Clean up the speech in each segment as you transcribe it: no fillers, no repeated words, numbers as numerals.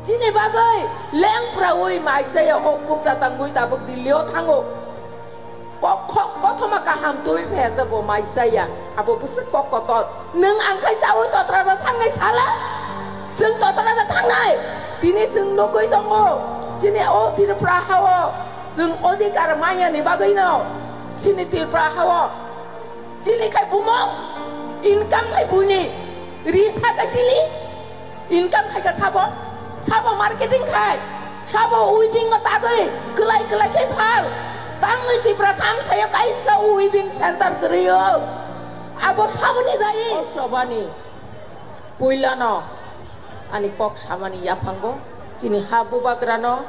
Chini bagai leng prawi mai saya okbuk satangui tabuk dilio tango. Kok thoma kaham tui phesa bo mai saya abo busuk kok kotot neng angkai jauh to terasa tangai salah. Sing to terasa tangai. Dini sing nokoi tongo. Chini o tir prahawo. Sing odi karamaya ni bagai no. Chini tir prahawo. Chini kai bumong. Income kai buni. Risa kai chili. Income kai ka sabo marketing kai. Sabo uibing ka tagai. Kelai kai phal. Tangi ti prasam saya kaisa uibing center teriyo. Abo sabo ni dai. O sobani. Puilano. Ani kok samani yapanggo. Chini habu bagrano.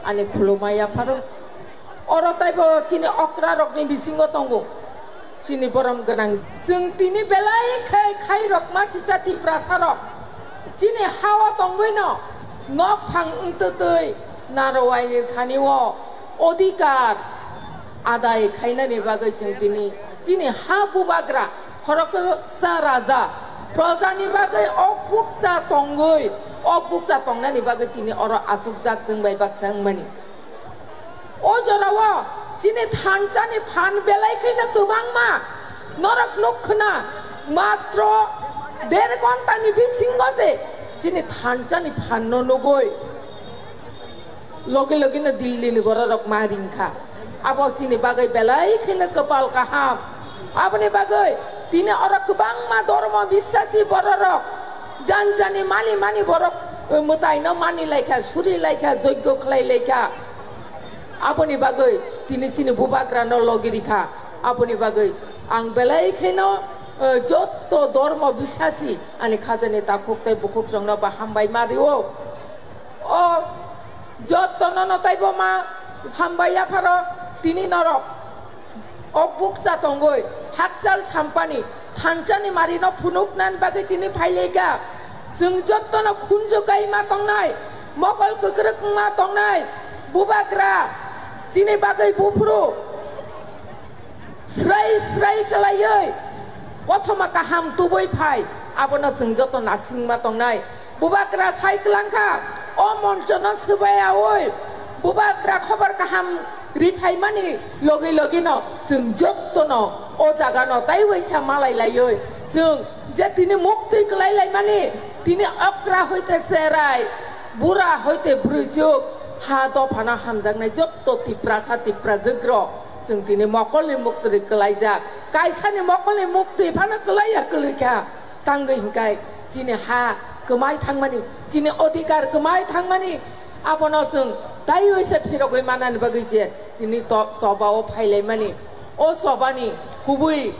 Ani khuluma yaparo. Oro taibo chini okra rok ni bisingo tongo. Chini boram ganang. Sing tini belai kai rok masih ti prasarok. Chini hawa tonggoi no. Nok phang untutui. Narawai ni thaniwo. Odikar. Adai kaina ni bagai cintini. Chini habu bagra. Khorok sa raja. Praja ni bagai okbuksa tonggoi. Okbuksa tongna ni bagai tini oro asuk jak jeng bai bak jang mani. O jorawa. Chini thanca ni phan belai kaina kubang ma. Norak nok khna. Matro. Der konta ni bisingo se. Chini thanca ni phan no nogoi. Loge na dilli ni bora rok maring kha. Abo chini bagai belai kaina kepal kaham. Abo ni bagai. Tini orang kebang ma dorma bisasi bororok. Janjani mani borok. Mutai no mani laika suri laika jogo klai laika. Abo ni bagai. Tini sini bubagra no logirika. Abo ni bagai. Ang belai kaina. Joto dorma bisasi. Ani khazane takuk tai bukuk jong no bahambai mario. O joto no tai bo ma hambai ya pharo. Tini norok. Okbuksa tonggoi. Hakjal sampani. Thanchani marino phunuk nan bagai tini phailega. Jeng jotto no khunjo kai ma tongnai. Mokol kukruk ma tongnai. Bubagra. Chini bagai bufru. Srai kalayoi. Kothoma kaham tuboi phai. Abono jeng jotto nasing ma tongnai. Bubagra sai kelangka. O monjono subaya oi. Bubagra khobar kaham rifai mani logi no jeng jotto no o jaga no tai waisa malai layoi jeng je tini mukti kelai mani tini okra hoite serai bura hoite brujuk ha do phana hamjangnai jotto tipra jogro jeng tini mokoli mukti kelai jak kaisani mokoli mukti phana kelai kelika tanggoi hingkai chini ha kemai thangmani chini odikar kemai thangmani abono jeng tai waisa phirogoi manani bagai je tini to sobao phailai mani o sobani kubui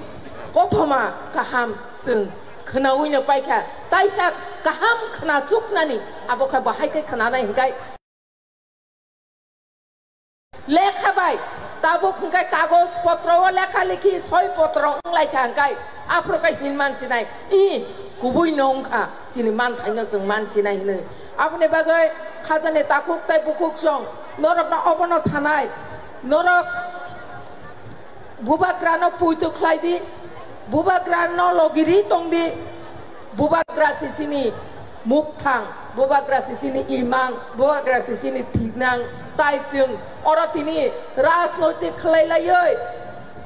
kothoma kaham jeng khnaui no paikha taisa kaham khna chuknani abo kha bahai kai khna nai hingkai lekha bai tabo hingkai kagos potro lekha likhi soi potro unglai kha hingkai afro kai hinman chinai I kubui nongkha chini man thaino jeng man chinai hine abone bagai khajane takuk tai bukuk jong norok na obono thanai norok bubagra no puitu khlaidi bubagra no logiri tongdi bubagra sisini mukthang bubagra sisini imang bubagra sisini thinang tai jeng oro tini rajnoitik khlai layoi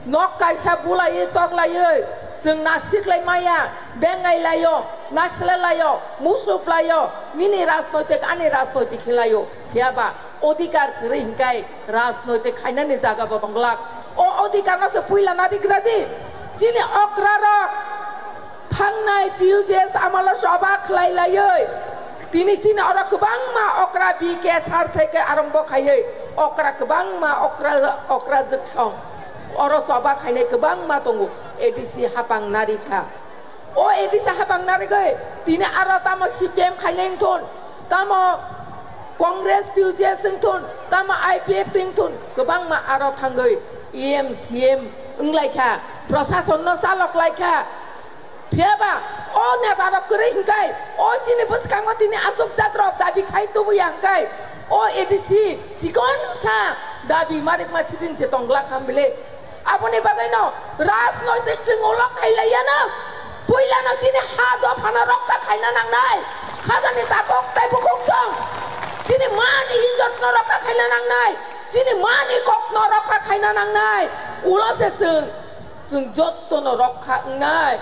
nok kaisa bulai tok layoi jeng nasik lai maya bengai layo nasle layo musup layo nini rajnoitik ani rajnoitik khilayo hiaba odikar ringkai rajnoitik khainani jaga babanglak o odikar no se puila nadi gradi chini okra rok thangnai tiujes amala soba khlai layoi tini chini ora kebang ma okra bike sar theke arambho khaiyoi okra kebang ma okra jeksong oro soba khainai kebang ma tongo edisi hapang narika o edisi hapang narigai tini aro tamo CPM khainai thon tamo Kongres tiujes thon tamo IPF thon kebang ma aro thangai EMCM englaika prosason no salok laika phiaba o neta ro kri hingkai o chini buskango tini asuk jatro dabi khai tubu yangkai o edisi sikon sa dabi marik ma chidin che tongla khambile apuni bagai no rajnoitik singolok khailaya na puila no chini ha do phana rokka khaina nangnai khajani takok tai bukok song खायना नांनाय जिनि मानि ककनो रक्षा खायना नांनाय उलसे जों जत्तनो रक्षा नांनाय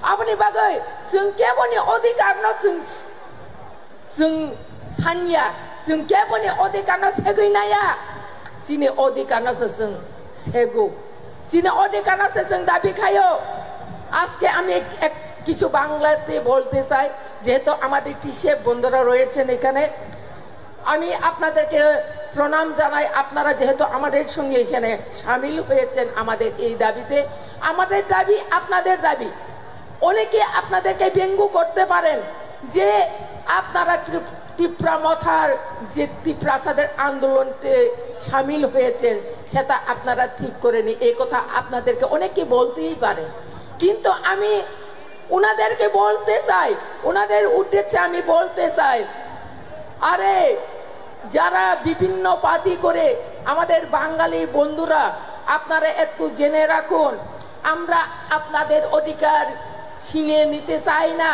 आबनि बागै जों केबनि अधिकार न जों सान्या जों केबनि अधिकार न सेगैनाया जिनि अधिकार न जों सेगु जिनि अधिकार न जों दाबि खायो আজকে আমি কিছু বাংলাতে বলতে চাই যেহেতু আমাদের টিশেফ বন্ধুরা রয়েছেন এখানে আমি আপনাদেরকে প্রণাম জানাই আপনারা যেহেতু আমাদের সঙ্গে এখানে শামিল হয়েছেন আমাদের এই দাবিতে আমাদের দাবি আপনাদের দাবি অনেকে আপনাদেরকে ব্যঙ্গ করতে পারেন যে আপনারা ত্রিপুরা মথার যে ত্রিপ্রাসাদের আন্দোলনে শামিল হয়েছেন সেটা আপনারা ঠিক করেনি এই কথা আপনাদেরকে অনেকে বলতেই পারে কিন্তু আমি উনাদেরকে বলতে চাই উনাদের উদ্দেশ্যে আমি বলতে চাই আরে যারা বিভিন্ন পার্টি করে আমাদের বাঙালি বন্ধুরা আপনারা একটু জেনে রাখুন আমরা আপনাদের অধিকার ছিনিয়ে নিতে চাই না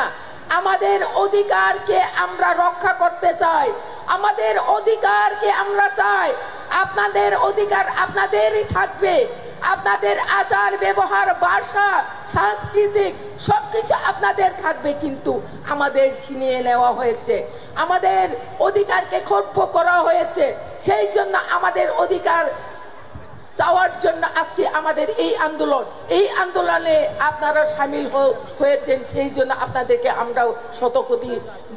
আমাদের অধিকারকে আমরা রক্ষা করতে চাই আমাদের অধিকারকে আমরা চাই আপনাদের অধিকার আপনাদেরই থাকবে আপনাদের আচার ব্যবহার ভাষা সাংস্কৃতিক সবকিছু আপনাদের থাকবে কিন্তু আমাদের ছিনিয়ে নেওয়া হয়েছে আমাদের অধিকারকে খর্ব করা হয়েছে সেই জন্য আমাদের অধিকার চাওয়ার জন্য আজকে আমাদের এই আন্দোলনে আপনারা শামিল হয়েছেন সেই জন্য আপনাদেরকে আমরাও শতকোটি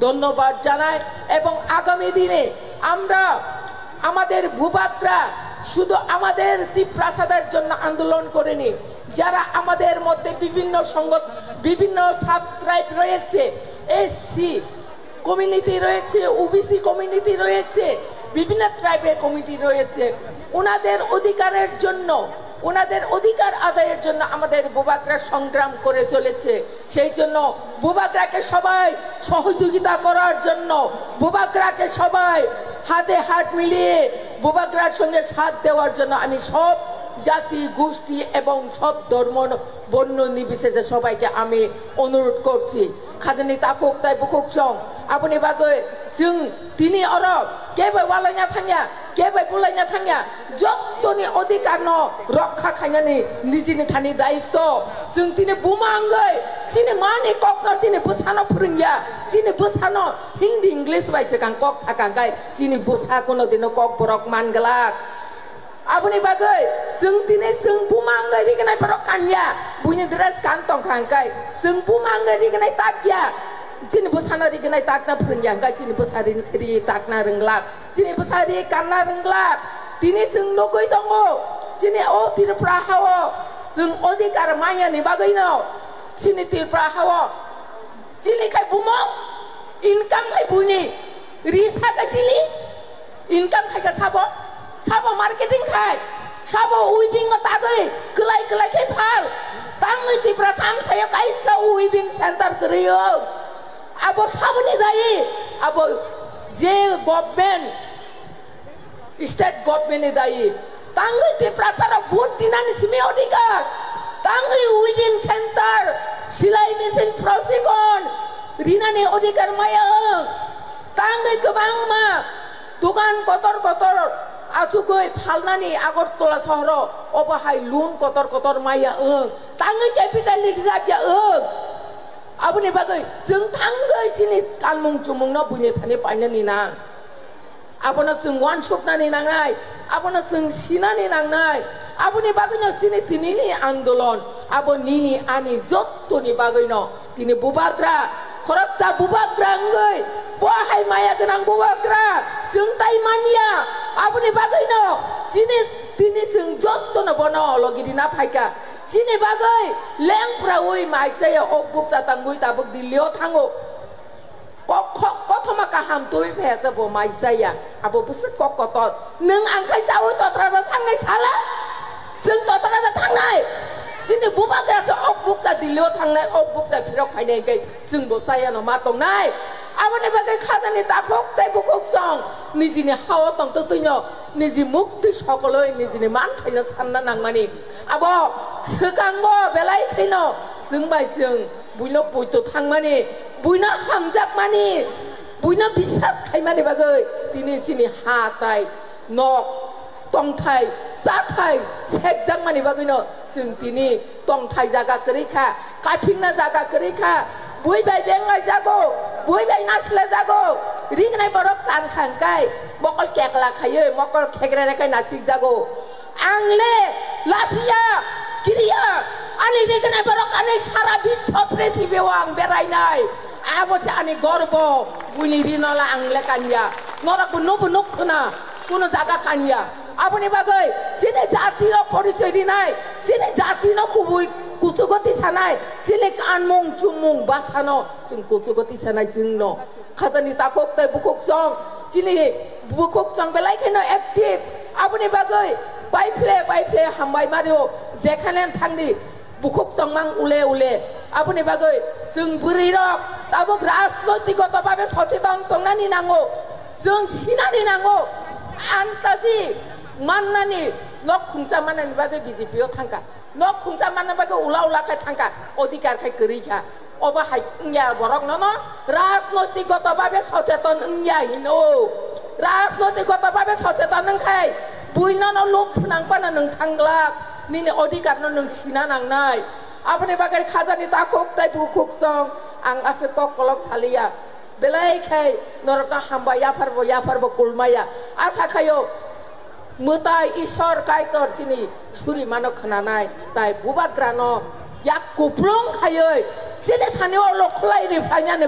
ধন্যবাদ জানাই এবং আগামী দিনে আমরা আমাদের ভূভাগরা শুধু আমাদের ত্রিপ্রাসাদের জন্য আন্দোলন করেনি যারা আমাদের মধ্যে বিভিন্ন সংগঠন বিভিন্ন সাব ট্রাইব রয়েছে এসসি কমিউনিটি রয়েছে ওবিসি কমিউনিটি রয়েছে বিভিন্ন ট্রাইবের কমিটি রয়েছে ওনাদের অধিকারের জন্য ওনাদের অধিকার আদায়ের জন্য আমাদের ভূভাগরা সংগ্রাম করে চলেছে সেই জন্য ভূভাগরাকে সবাই সহযোগিতা করার জন্য ভূভাগরাকে সবাই হাতে হাত মিলিয়ে ভূভাগরার সঙ্গে সাথ দেওয়ার জন্য আমি সব জাতি গোষ্ঠী এবং সব ধর্ম বর্ণ নির্বিশেষে সবাইকে আমি অনুরোধ করছি খাজানি তাকুক তাই বুকুক সং আপনি বাগৈ जों তিনি অরব কেবাই ওয়ালাইনা থাঙ্গা কেবাই বুলাইনা থাঙ্গা যতনি অধিকার ন রক্ষা খাইনানি নিজেনি থানি দায়িত্ব जों তিনি বুমাঙ্গৈ চিনি মানি ককনো চিনি বুসানো ফুরিঙ্গা চিনি বুসানো হিন্দি ইংলিশ বাইছে কাং কক সাকাঙ্গাই চিনি বুসা কোনো দিন কক বরক মানগলাক আপনি বাগৈ जों তিনি जों বুমাঙ্গৈ রিগনাই বরক কানিয়া বুনি দ্রেস কান্তং খাঙ্গাই जों বুমাঙ্গৈ রিগনাই তাকিয়া Sini busana ri kenai takna prenjang kai sini busari ri takna renglak sini busari karna renglak tini sung nokoi tongo sini o tir prahawo sung odikar maya ni bagaino sini tir prahawo sini kai bumok income kai buni risa kai sini income kai ka sabo marketing kai sabo uibing ngatagoi kelai kai phal tangi tir prasang saya kai sa uibing center kriyo abo sabuni dai abo je government state government dai tangi te prasara vote dinani simi odikar tangi weaving center silai mesin prosikon rinani odikar maya tangi kebang ma dukan kotor asukoi phalnani Agartala shahro obahai loan kotor maya tangi capital rijabya আপনি বাগৈ जों थांगै सिनि कालमुं चुमुं न बुनि थानि पाइनानि नां आपना जों वान सुकनानि नांनाय आपना जों सिनानि नांनाय আপনি বাগৈ न सिनि तिनिनि आन्दोलन आबो निनि आनि जत्तनि बागै न तिनि बुबाग्रा खरबसा बुबाग्रा ngै बहाय माया गोनां बुबाग्रा जों ताइ मानिया আপনি बागै न सिनि तिनि जों जत्तन बन लगिरि ना फाइका Sini bagai leng prawi maisaya obuk satangui tabuk dilio tango kok thoma kaham tui phesa bo maisaya abo busuk kok kotor neng angkai jauh totrada tangai salah जों totrada tangai sini bubaga sa obuk sa dilio tangai obuk sa pirok phainai gai जों bo saya no ma tongnai abone bagai khazani takok tai bukok song nijini hawa tong tutuino niji mukti sokoloi nijini man thaina sanna nangmani abo sekangbo belai khaino जों bai जों buino puito thangmani buino hamjak mani buino bisas khaimani bagai tini sini ha tai nok tong thai sa thai sek jang mani bagino jung tini tong thai jaga kerika kaping na jaga kerika bui bai bengai jago bui bai nasle jago ring nai borok kan khan kai bokol kekla khaye mokol khegre kai nasik jago angle lasia kiriya ani ring nai borok ani sara bit chopre thibewang berai nai abose ani gorbo buni rinola angle kanya nora kuno bunuk khna kuno jaga kanya আপনি বাগৈ সিনে জাতির পরিচয় দিনাই সিনে জাতির খুবই কুসুগতি সানাই সিনে কানমুং চুমুং বাসানো जों কুসুগতি সানাই जोंनो খাজানি তাকক তাই বুকক সং সিনে বুকক সং বেলাইখানো অ্যাক্টিভ আপনি বাগৈ বাইফ্লে হামবাই মারিও যেখানে থাंदि বুকক সং মাং উলে উলে আপনি বাগৈ जों বুরি রক তাবক রাজনৈতিকভাবে সচেতন তংনানি নাঙ্গো जों সিনানি নাঙ্গো আন্তাজি Manani nok khungsa manani bagai BJP o thangka nok khungsa manani bagai ula kai thangka odikar kai kerika oba hai nya borok no rajnaitikgotobhabe সচেতন nya hino rajnaitikgotobhabe সচেতন nangkai buino no luk phnangpana nang thanglak nini odikar no nang sina nangnai apni bagai khajani takok tai bukuk song ang ase kok kolok salia belai khai norokna hamba yafarbo kulmaya asa khayo mutai isor kaitor sini suri mano khananai tai bubagrano yak kuplong khayoi sini thani olo khlai ri phanya ne